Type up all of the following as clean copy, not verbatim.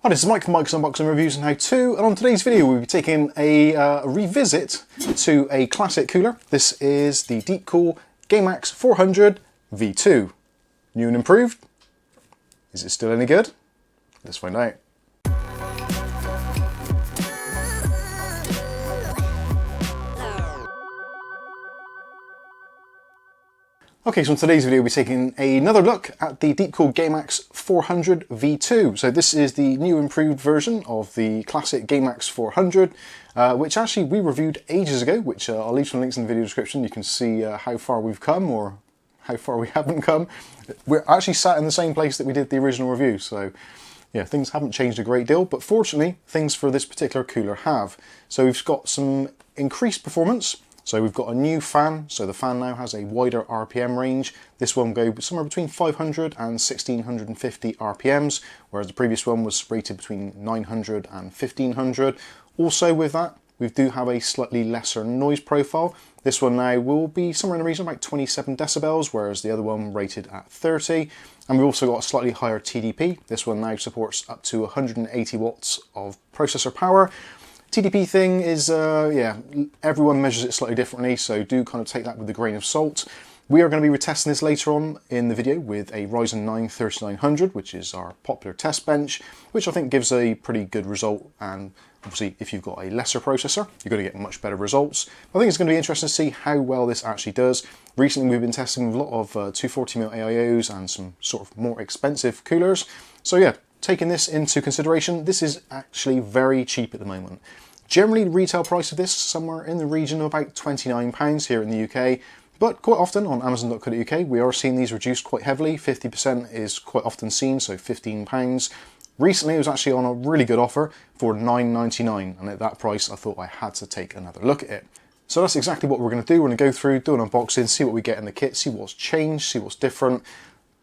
Hi, this is Mike from Mike's Unboxing Reviews and How To, and on today's video we'll be taking a revisit to a classic cooler. This is the Deepcool Gammaxx 400 V2. New and improved? Is it still any good? Let's find out. Okay, so in today's video we'll be taking another look at the Deepcool Gammaxx 400 V2. So this is the new improved version of the classic Gammaxx 400, which actually we reviewed ages ago, which I'll leave some links in the video description. You can see how far we've come or how far we haven't come. We're actually sat in the same place that we did the original review, so yeah, things haven't changed a great deal, but fortunately things for this particular cooler have. So we've got some increased performance. So we've got a new fan, so the fan now has a wider RPM range. This one will go somewhere between 500 and 1650 RPMs, whereas the previous one was rated between 900 and 1500. Also with that, we do have a slightly lesser noise profile. This one now will be somewhere in the region of like 27 decibels, whereas the other one rated at 30. And we've also got a slightly higher TDP. This one now supports up to 180 watts of processor power. TDP thing is, yeah, everyone measures it slightly differently, so do kind of take that with a grain of salt. We are going to be retesting this later on in the video with a Ryzen 9 3900, which is our popular test bench, which I think gives a pretty good result. And obviously, if you've got a lesser processor, you're going to get much better results. I think it's going to be interesting to see how well this actually does. Recently, we've been testing with a lot of 240mm AIOs and some sort of more expensive coolers. So yeah, taking this into consideration, this is actually very cheap at the moment. Generally, the retail price of this is somewhere in the region of about £29 here in the UK, but quite often on Amazon.co.uk we are seeing these reduced quite heavily. 50% is quite often seen, so £15. Recently it was actually on a really good offer for £9.99, and at that price I thought I had to take another look at it. So that's exactly what we're going to do. We're going to go through, do an unboxing, see what we get in the kit, see what's changed, see what's different.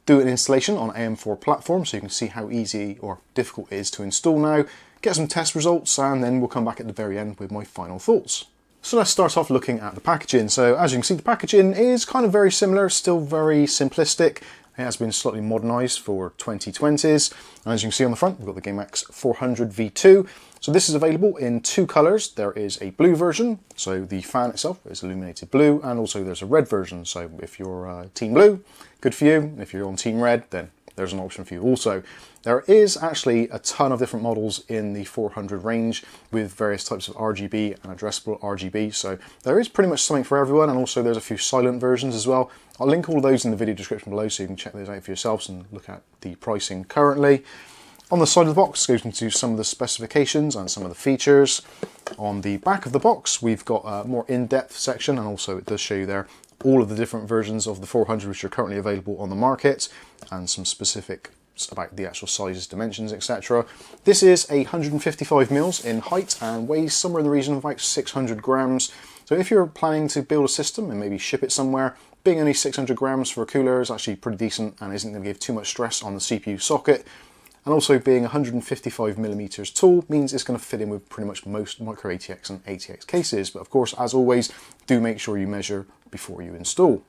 Do an installation on AM4 platform so you can see how easy or difficult it is to install now, get some test results, and then we'll come back at the very end with my final thoughts. So let's start off looking at the packaging. So as you can see, the packaging is kind of very similar, still very simplistic. It has been slightly modernised for 2020s. And as you can see on the front, we've got the Gammaxx 400 V2. So this is available in two colours. There is a blue version, so the fan itself is illuminated blue, and also there's a red version. So if you're Team Blue, good for you. If you're on Team Red, then there's an option for you also. There is actually a ton of different models in the 400 range with various types of RGB and addressable RGB, so there is pretty much something for everyone, and also there's a few silent versions as well. I'll link all of those in the video description below so you can check those out for yourselves and look at the pricing currently. On the side of the box goes into some of the specifications and some of the features. On the back of the box we've got a more in-depth section, and also it does show you there all of the different versions of the 400 which are currently available on the market, and some specific about the actual sizes, dimensions, etc. This is 155mm in height and weighs somewhere in the region of about 600 grams. So if you're planning to build a system and maybe ship it somewhere, being only 600 grams for a cooler is actually pretty decent and isn't going to give too much stress on the CPU socket. And also being 155mm tall means it's going to fit in with pretty much most micro ATX and ATX cases. But of course, as always, do make sure you measure before you install.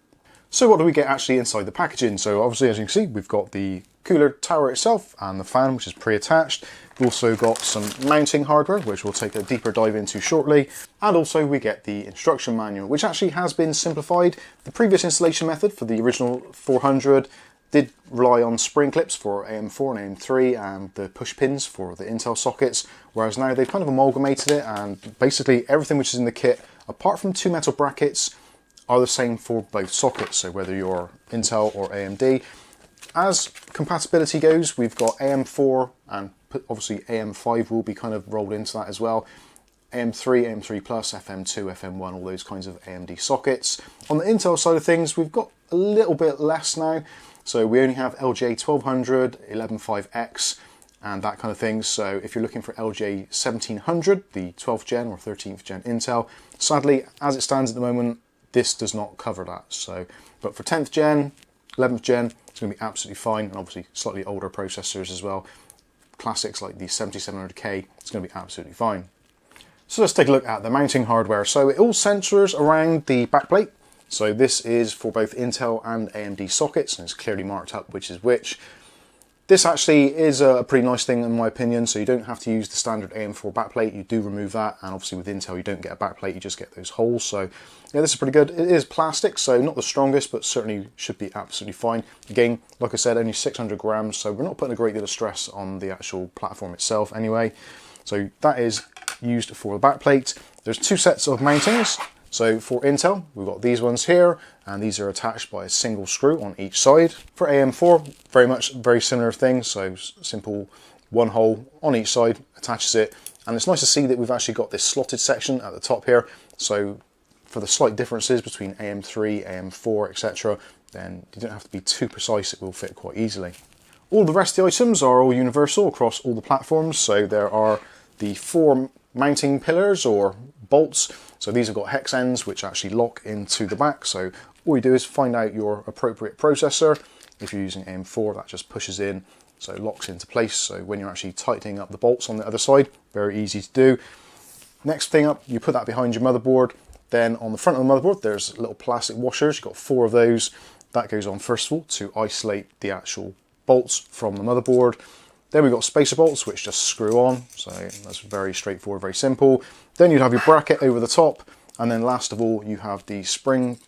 So what do we get actually inside the packaging? So obviously, as you can see, we've got the cooler tower itself and the fan, which is pre-attached. We've also got some mounting hardware, which we'll take a deeper dive into shortly. And also we get the instruction manual, which actually has been simplified. The previous installation method for the original 400 did rely on spring clips for AM4 and AM3 and the push pins for the Intel sockets, whereas now they've kind of amalgamated it, and basically everything which is in the kit, apart from two metal brackets, are the same for both sockets, so whether you're Intel or AMD. As compatibility goes, we've got AM4 and obviously AM5 will be kind of rolled into that as well. AM3, AM3+, FM2, FM1, all those kinds of AMD sockets. On the Intel side of things, we've got a little bit less now. So we only have LJ1200, 11.5X, and that kind of thing. So if you're looking for LJ1700, the 12th gen or 13th gen Intel, sadly, as it stands at the moment, this does not cover that. So, but for 10th gen, 11th gen, it's going to be absolutely fine, and obviously slightly older processors as well. Classics like the 7700K, it's going to be absolutely fine. So let's take a look at the mounting hardware. So it all centers around the backplate. So this is for both Intel and AMD sockets, and it's clearly marked up which is which. This actually is a pretty nice thing in my opinion, so you don't have to use the standard AM4 backplate, you do remove that, and obviously with Intel you don't get a backplate, you just get those holes, so yeah, this is pretty good. It is plastic, so not the strongest, but certainly should be absolutely fine. Again, like I said, only 600 grams, so we're not putting a great deal of stress on the actual platform itself anyway. So that is used for the backplate. There's two sets of mountings. So for Intel, we've got these ones here, and these are attached by a single screw on each side. For AM4, very similar thing, so simple one hole on each side, attaches it, and it's nice to see that we've actually got this slotted section at the top here, so for the slight differences between AM3, AM4, etc., then you don't have to be too precise, it will fit quite easily. All the rest of the items are all universal across all the platforms, so there are the 4 mounting pillars or bolts. So these have got hex ends which actually lock into the back, so all you do is find out your appropriate processor. If you're using AM4, that just pushes in, so it locks into place, so when you're actually tightening up the bolts on the other side, very easy to do. Next thing up, you put that behind your motherboard, then on the front of the motherboard there's little plastic washers, you've got 4 of those. That goes on first of all to isolate the actual bolts from the motherboard. Then we've got spacer bolts which just screw on, so that's very straightforward, very simple. Then you'd have your bracket over the top, and then last of all you have the spring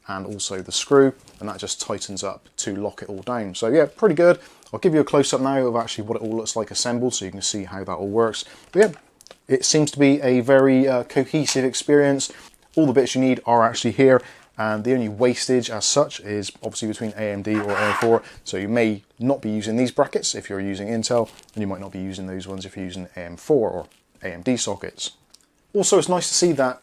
and also the screw, and that just tightens up to lock it all down. So yeah, pretty good. I'll give you a close-up now of actually what it all looks like assembled so you can see how that all works. But yeah, it seems to be a very cohesive experience. All the bits you need are actually here, and the only wastage as such is obviously between AMD or AM4, so you may not be using these brackets if you're using Intel, and you might not be using those ones if you're using AM4 or AMD sockets. Also, it's nice to see that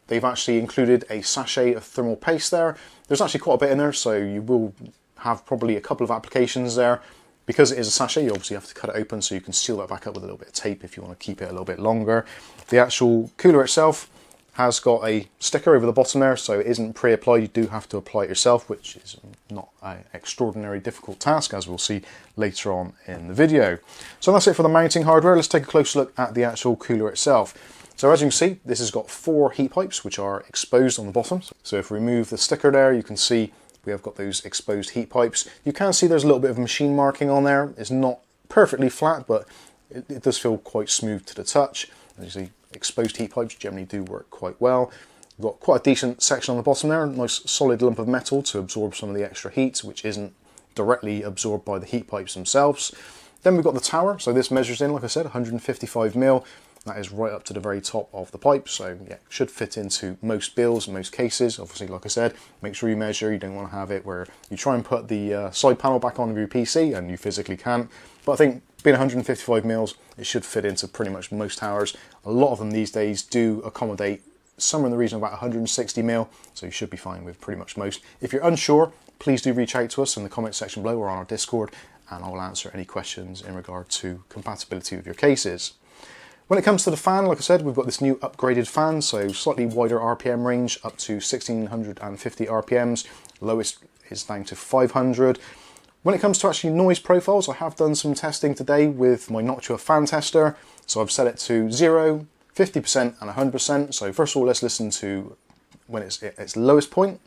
they've actually included a sachet of thermal paste there. There's actually quite a bit in there, so you will have probably a couple of applications there. Because it is a sachet, you obviously have to cut it open so you can seal that back up with a little bit of tape if you want to keep it a little bit longer. The actual cooler itself has got a sticker over the bottom there, so it isn't pre-applied, you do have to apply it yourself, which is not an extraordinary difficult task, as we'll see later on in the video. So that's it for the mounting hardware. Let's take a closer look at the actual cooler itself. So as you can see, this has got 4 heat pipes which are exposed on the bottom. So if we remove the sticker there, you can see we have got those exposed heat pipes. You can see there's a little bit of machine marking on there. It's not perfectly flat, but it does feel quite smooth to the touch. As you see, exposed heat pipes generally do work quite well. We've got quite a decent section on the bottom there, a nice solid lump of metal to absorb some of the extra heat, which isn't directly absorbed by the heat pipes themselves. Then we've got the tower, so this measures in, like I said, 155mm. That is right up to the very top of the pipe, so yeah, should fit into most builds, most cases. Obviously, like I said, make sure you measure. You don't want to have it where you try and put the side panel back on your PC and you physically can't. But I think being 155mm, it should fit into pretty much most towers. A lot of them these days do accommodate somewhere in the region of about 160mm, so you should be fine with pretty much most. If you're unsure, please do reach out to us in the comment section below or on our Discord, and I will answer any questions in regard to compatibility with your cases. When it comes to the fan, like I said, we've got this new upgraded fan, so slightly wider RPM range, up to 1650 RPMs. Lowest is down to 500. When it comes to actually noise profiles, I have done some testing today with my Noctua fan tester. So I've set it to 0, 50% and 100%. So first of all, let's listen to when it's at its lowest point.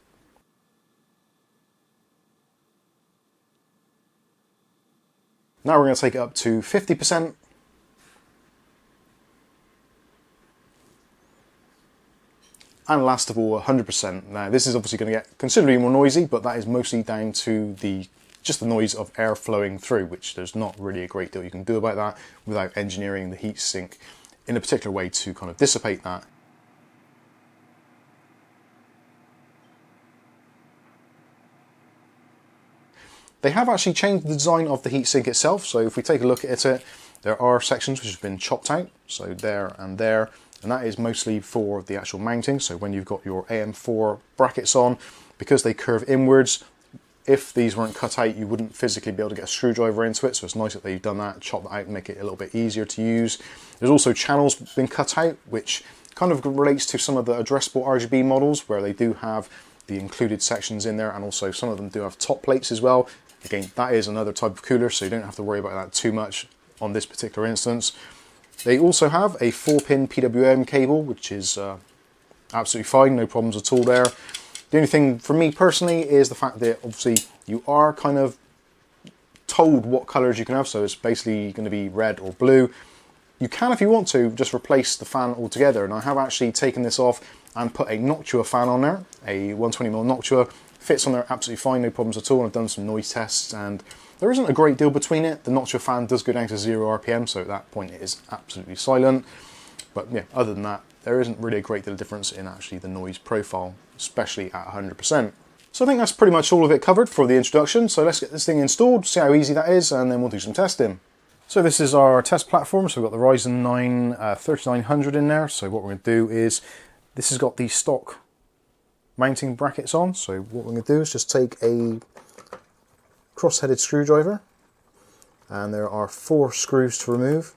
Now we're going to take it up to 50%. And last of all, 100%. Now this is obviously going to get considerably more noisy, but that is mostly down to just the noise of air flowing through, which there's not really a great deal you can do about that without engineering the heatsink in a particular way to kind of dissipate that. They have actually changed the design of the heatsink itself, so if we take a look at it, there are sections which have been chopped out, so there and there, and that is mostly for the actual mounting. So when you've got your AM4 brackets on, because they curve inwards, if these weren't cut out, you wouldn't physically be able to get a screwdriver into it, so it's nice that they've done that, chop that out and make it a little bit easier to use. There's also channels been cut out, which kind of relates to some of the addressable RGB models where they do have the included sections in there, and also some of them do have top plates as well. Again, that is another type of cooler, so you don't have to worry about that too much on this particular instance. They also have a 4-pin PWM cable, which is absolutely fine, no problems at all there. The only thing for me personally is the fact that obviously you are kind of told what colours you can have, so it's basically going to be red or blue. You can, if you want to, just replace the fan altogether, and I have actually taken this off and put a Noctua fan on there, a 120mm Noctua. Fits on there absolutely fine, no problems at all. I've done some noise tests and there isn't a great deal between it. The Noctua fan does go down to 0 RPM, so at that point it is absolutely silent. But yeah, other than that, there isn't really a great deal of difference in actually the noise profile, especially at 100%. So I think that's pretty much all of it covered for the introduction. So let's get this thing installed, see how easy that is, and then we'll do some testing. So this is our test platform. So we've got the Ryzen 9 3900 in there. So what we're going to do is, this has got the stock mounting brackets on. So what we're going to do is just take a cross-headed screwdriver, and there are 4 screws to remove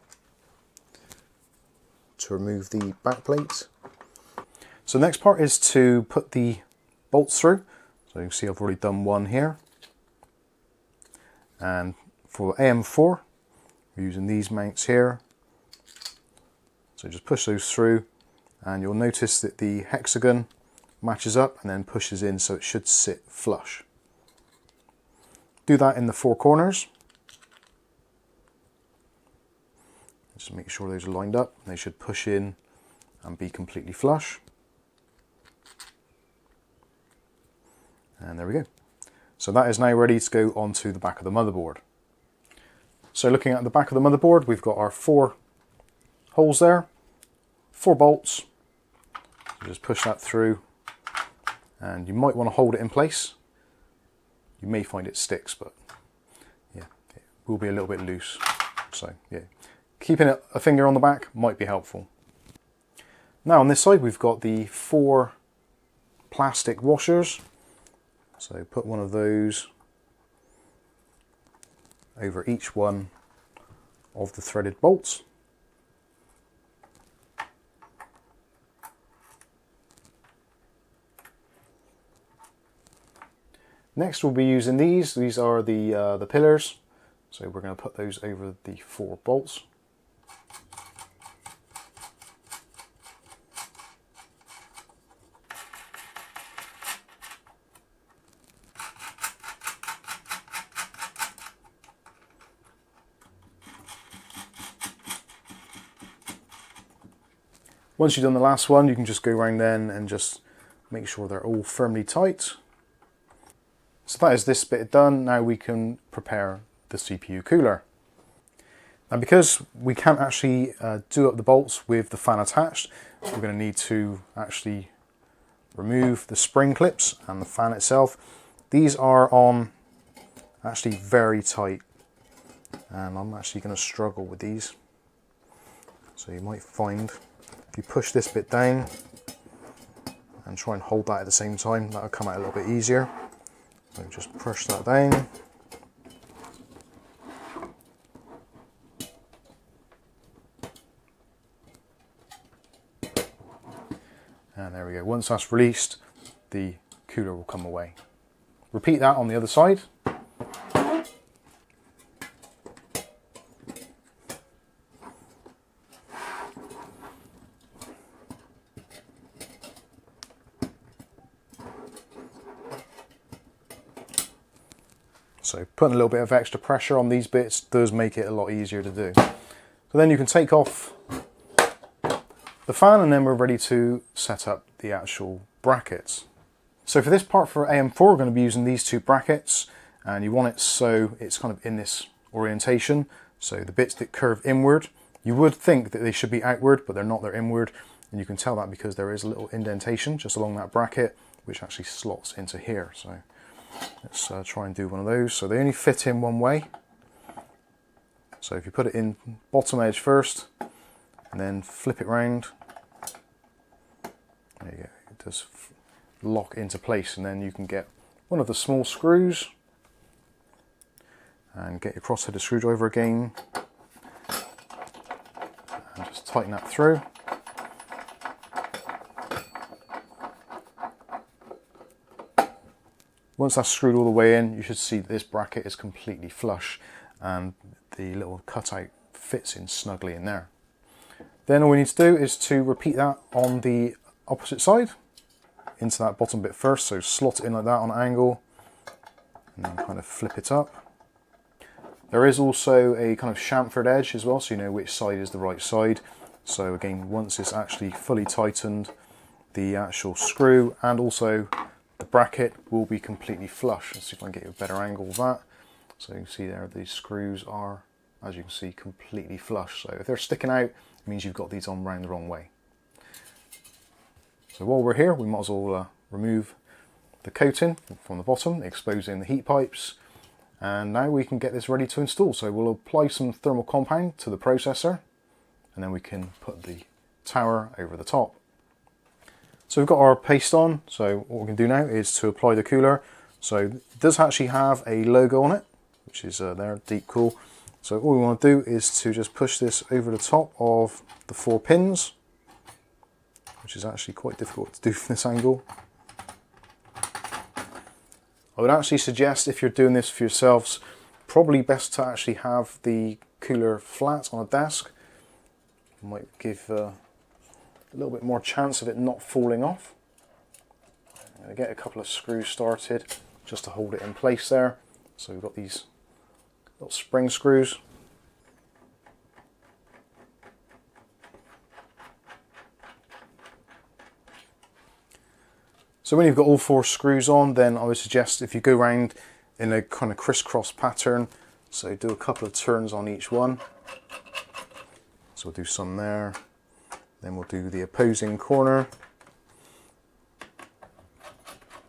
the back plate. So the next part is to put the bolts through. So you can see I've already done one here. And for AM4, we're using these mounts here. So just push those through, and you'll notice that the hexagon matches up and then pushes in, so it should sit flush. Do that in the 4 corners. Just make sure those are lined up. They should push in and be completely flush. And there we go. So that is now ready to go onto the back of the motherboard. So looking at the back of the motherboard, we've got our 4 holes there, 4 bolts. So just push that through, and you might want to hold it in place. You may find it sticks, but yeah, it will be a little bit loose. So yeah, keeping a finger on the back might be helpful. Now on this side, we've got the 4 plastic washers. So put one of those over each one of the threaded bolts. Next we'll be using these. These are the pillars. So we're going to put those over the 4 bolts. Once you've done the last one, you can just go around then and just make sure they're all firmly tight. So that is this bit done. Now we can prepare the CPU cooler. Now because we can't actually do up the bolts with the fan attached, we're going to need to actually remove the spring clips and the fan itself. These are on actually very tight, and I'm actually going to struggle with these. So you might find if you push this bit down and try and hold that at the same time, that'll come out a little bit easier. So just push that down. And there we go. Once that's released, the cooler will come away. Repeat that on the other side. So putting a little bit of extra pressure on these bits does make it a lot easier to do. So then you can take off the fan, and then we're ready to set up the actual brackets. So for this part for AM4, we're going to be using these 2 brackets, and you want it so it's kind of in this orientation. So the bits that curve inward, you would think that they should be outward, but they're not, they're inward. And you can tell that because there is a little indentation just along that bracket, which actually slots into here. So let's try and do one of those. So they only fit in one way. So if you put it in bottom edge first, and then flip it round, there you go. It does lock into place, and then you can get one of the small screws and get your cross-headed screwdriver again and just tighten that through. Once that's screwed all the way in, you should see that this bracket is completely flush and the little cutout fits in snugly in there. Then all we need to do is to repeat that on the opposite side, into that bottom bit first. So slot it in like that on an angle, and then kind of flip it up. There is also a kind of chamfered edge as well, so you know which side is the right side. So again, once it's actually fully tightened, the actual screw and also the bracket will be completely flush. Let's see if I can get you a better angle of that. So you can see there, these screws are, as you can see, completely flush. So if they're sticking out, it means you've got these on round the wrong way. So while we're here, we might as well remove the coating from the bottom, exposing the heat pipes. And now we can get this ready to install. So we'll apply some thermal compound to the processor, and then we can put the tower over the top. So we've got our paste on, so what we can do now is to apply the cooler. So it does actually have a logo on it, which is there, Deepcool. So all we want to do is to just push this over the top of the 4 pins, which is actually quite difficult to do from this angle. I would actually suggest, if you're doing this for yourselves, probably best to actually have the cooler flat on a desk. Might give a little bit more chance of it not falling off. I'm going to get a couple of screws started just to hold it in place there. So we've got these little spring screws. So when you've got all 4 screws on, then I would suggest if you go around in a kind of crisscross pattern, so do a couple of turns on each one. So we'll do some there. Then we'll do the opposing corner.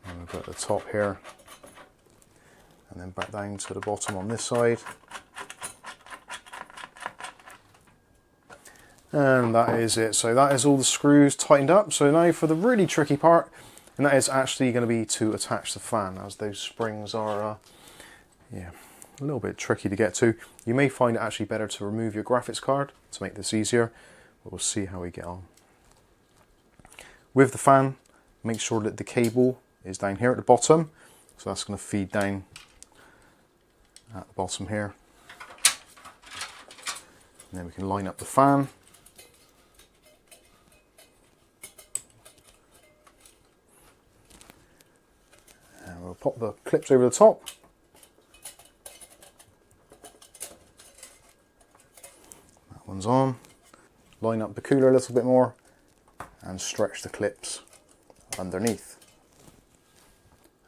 And we've got the top here. And then back down to the bottom on this side. And that is it. So that is all the screws tightened up. So now for the really tricky part, and that is actually going to be to attach the fan, as those springs are yeah, a little bit tricky to get to. You may find it actually better to remove your graphics card to make this easier. But we'll see how we get on. With the fan, make sure that the cable is down here at the bottom. So that's going to feed down at the bottom here. And then we can line up the fan. And we'll pop the clips over the top. That one's on. Line up the cooler a little bit more and stretch the clips underneath.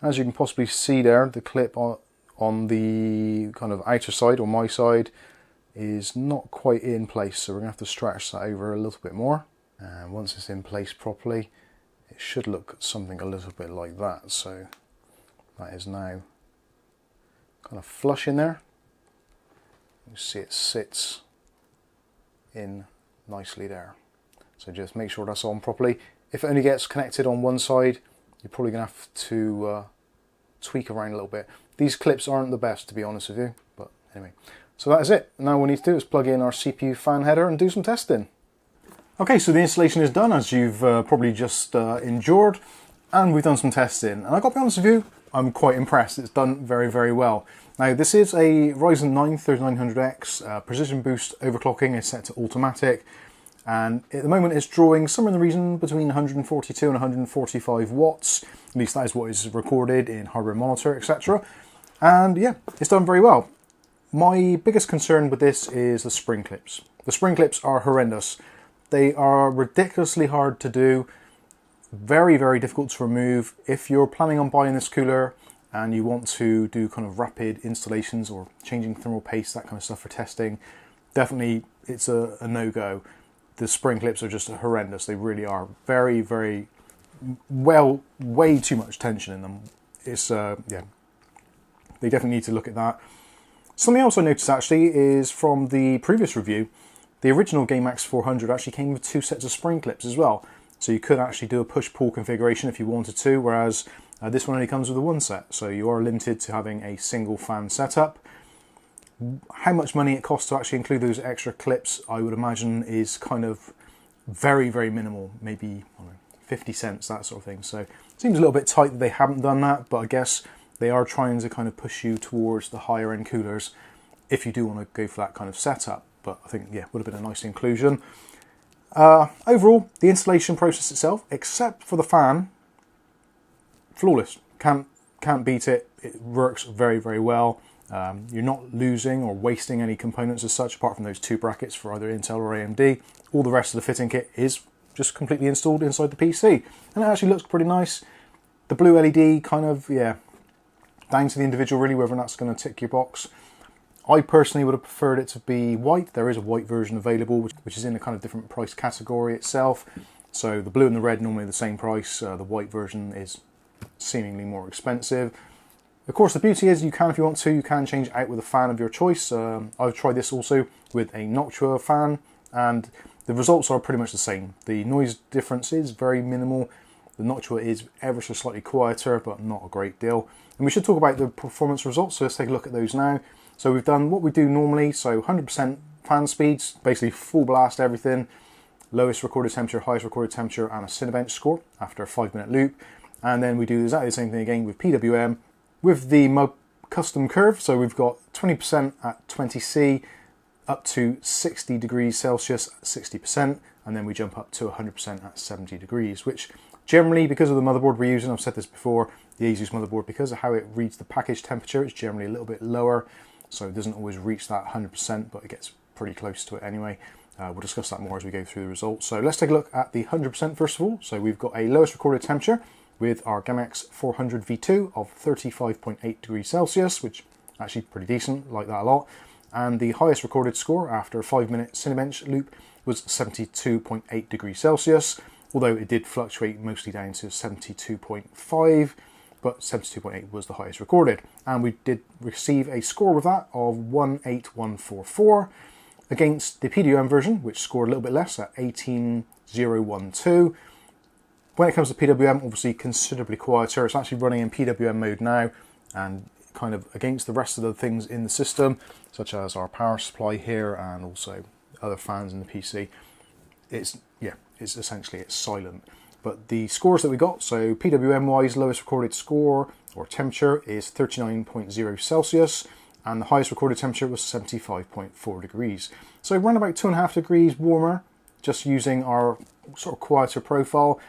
As you can possibly see there, the clip on the kind of outer side, or my side, is not quite in place, so we're going to have to stretch that over a little bit more. And once it's in place properly, it should look something a little bit like that. So that is now kind of flush in there. You see it sits in nicely there. So just make sure that's on properly. If it only gets connected on one side, you're probably going to have to tweak around a little bit. These clips aren't the best, to be honest with you, but anyway. So that is it. Now what we need to do is plug in our CPU fan header and do some testing. Okay, so the installation is done, as you've probably just endured, and we've done some testing. And I've got to be honest with you, I'm quite impressed. It's done very, very well. Now this is a Ryzen 9 3900X, precision boost overclocking is set to automatic, and at the moment it's drawing somewhere in the region between 142 and 145 watts, at least that is what is recorded in hardware monitor, etc. And yeah, it's done very well. My biggest concern with this is the spring clips. The spring clips are horrendous. They are ridiculously hard to do, very, very difficult to remove. If you're planning on buying this cooler and you want to do kind of rapid installations or changing thermal paste, that kind of stuff for testing, definitely it's a no-go. The spring clips are just horrendous. They really are. Very, very, well, way too much tension in them. It's, yeah, they definitely need to look at that. Something else I noticed actually is from the previous review, the original Gammaxx 400 actually came with 2 sets of spring clips as well. So you could actually do a push-pull configuration if you wanted to, whereas this one only comes with a 1 set. So you are limited to having a single fan setup. How much money it costs to actually include those extra clips, I would imagine, is kind of very, very minimal. Maybe, I don't know, 50 cents, that sort of thing. So it seems a little bit tight that they haven't done that, but I guess they are trying to kind of push you towards the higher end coolers if you do want to go for that kind of setup. But I think, yeah, would have been a nice inclusion. Overall, the installation process itself, except for the fan, flawless. Can't beat it. It works very, very well. You're not losing or wasting any components as such, apart from those two brackets for either Intel or AMD. All the rest of the fitting kit is just completely installed inside the PC, and it actually looks pretty nice. The blue LED kind of, yeah, down to the individual really, whether that's going to tick your box. I personally would have preferred it to be white. There is a white version available, which is in a kind of different price category itself. So the blue and the red normally the same price. The white version is seemingly more expensive. Of course, the beauty is you can, if you want to, you can change it out with a fan of your choice. I've tried this also with a Noctua fan, and the results are pretty much the same. The noise difference is very minimal. The Noctua is ever so slightly quieter, but not a great deal. And we should talk about the performance results, so let's take a look at those now. So we've done what we do normally, so 100% fan speeds, basically full blast everything, lowest recorded temperature, highest recorded temperature, and a Cinebench score after a 5-minute loop. And then we do exactly the same thing again with PWM, with the custom curve. So we've got 20% at 20C, up to 60 degrees Celsius at 60%, and then we jump up to 100% at 70 degrees, which generally, because of the motherboard we're using, I've said this before, the Asus motherboard, because of how it reads the package temperature, it's generally a little bit lower. So it doesn't always reach that 100%, but it gets pretty close to it anyway. We'll discuss that more as we go through the results. So let's take a look at the 100% first of all. So we've got a lowest recorded temperature with our Gammaxx 400 V2 of 35.8 degrees Celsius, which actually pretty decent, like that a lot. And the highest recorded score after a 5-minute Cinebench loop was 72.8 degrees Celsius, although it did fluctuate mostly down to 72.5. But 72.8 was the highest recorded. And we did receive a score with that of 18144 against the PWM version, which scored a little bit less at 18012. When it comes to PWM, obviously considerably quieter. It's actually running in PWM mode now, and kind of against the rest of the things in the system, such as our power supply here and also other fans in the PC. It's essentially silent. But the scores that we got, so PWM wise, lowest recorded score or temperature is 39.0 Celsius, and the highest recorded temperature was 75.4 degrees. So around about 2.5 degrees warmer, just using our sort of quieter profile.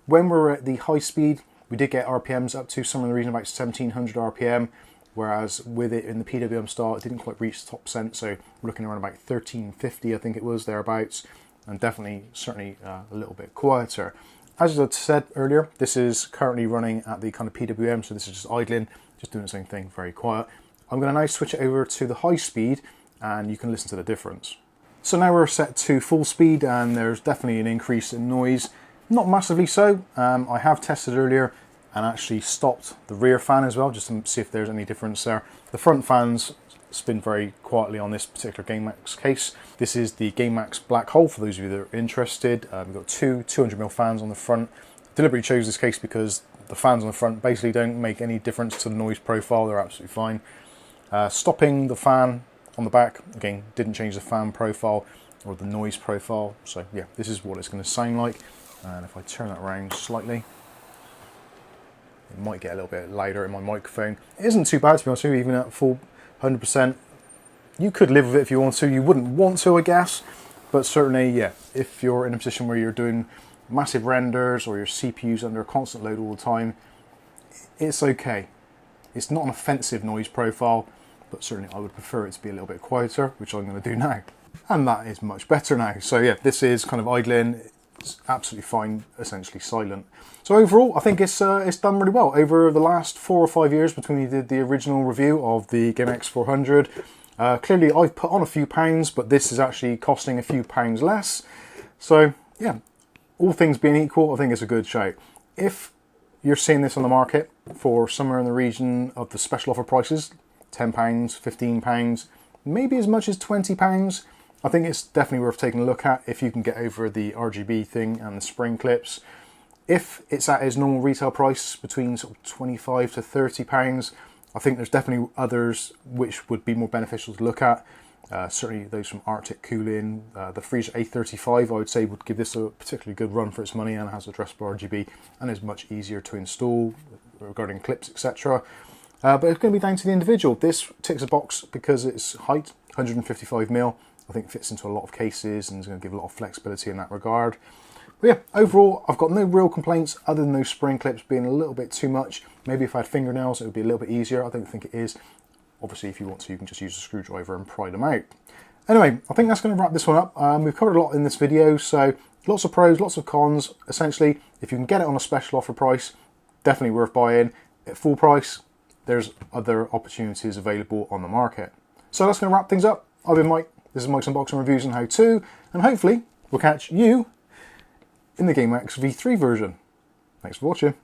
When we're at the high speed, we did get RPMs up to somewhere in the region of about 1700 RPM, whereas with it in the PWM style, it didn't quite reach the top percent, so we're looking around about 1350, I think it was, thereabouts, and certainly a little bit quieter. As I said earlier, this is currently running at the kind of PWM, so this is just idling, just doing the same thing, very quiet. I'm going to now switch it over to the high speed, and you can listen to the difference. So now we're set to full speed, and there's definitely an increase in noise. Not massively so. I have tested earlier and actually stopped the rear fan as well, just to see if there's any difference there. The front fans spin very quietly on this particular Gammaxx case. This is the Gammaxx Black Hole, for those of you that are interested. We've got two 200mm fans on the front. Deliberately chose this case because the fans on the front basically don't make any difference to the noise profile. They're absolutely fine. Stopping the fan on the back, again, didn't change the fan profile or the noise profile. So yeah, this is what it's going to sound like. And if I turn that around slightly, it might get a little bit louder in my microphone. It isn't too bad, to be honest with you, even at full 100%. You could live with it if you want to. You wouldn't want to, I guess. But certainly, yeah, if you're in a position where you're doing massive renders or your CPU's under a constant load all the time, it's okay. It's not an offensive noise profile, but certainly I would prefer it to be a little bit quieter, which I'm going to do now. And that is much better now. So yeah, this is kind of idling. It's absolutely fine, essentially silent. So overall, I think it's done really well. Over the last 4 or 5 years between we did the original review of the Gammaxx 400, clearly I've put on a few pounds, but this is actually costing a few pounds less. So yeah, all things being equal, I think it's a good shout. If you're seeing this on the market for somewhere in the region of the special offer prices, £10, £15, maybe as much as £20, I think it's definitely worth taking a look at if you can get over the RGB thing and the spring clips. If it's at its normal retail price between sort of £25 to £30, I think there's definitely others which would be more beneficial to look at. Certainly those from Arctic Cooling, the Freezer A35 I would say would give this a particularly good run for its money and has addressable RGB and is much easier to install regarding clips, etc. But it's going to be down to the individual. This ticks a box because its height, 155mm, I think fits into a lot of cases and is going to give a lot of flexibility in that regard. But yeah, overall, I've got no real complaints other than those spring clips being a little bit too much. Maybe if I had fingernails, it would be a little bit easier. I don't think it is. Obviously, if you want to, you can just use a screwdriver and pry them out. Anyway, I think that's going to wrap this one up. We've covered a lot in this video, so lots of pros, lots of cons. Essentially, if you can get it on a special offer price, definitely worth buying. At full price, there's other opportunities available on the market. So that's going to wrap things up. I've been Mike. This is Mike's Unboxing Reviews and How To, and hopefully we'll catch you in the Gammaxx V3 version. Thanks for watching.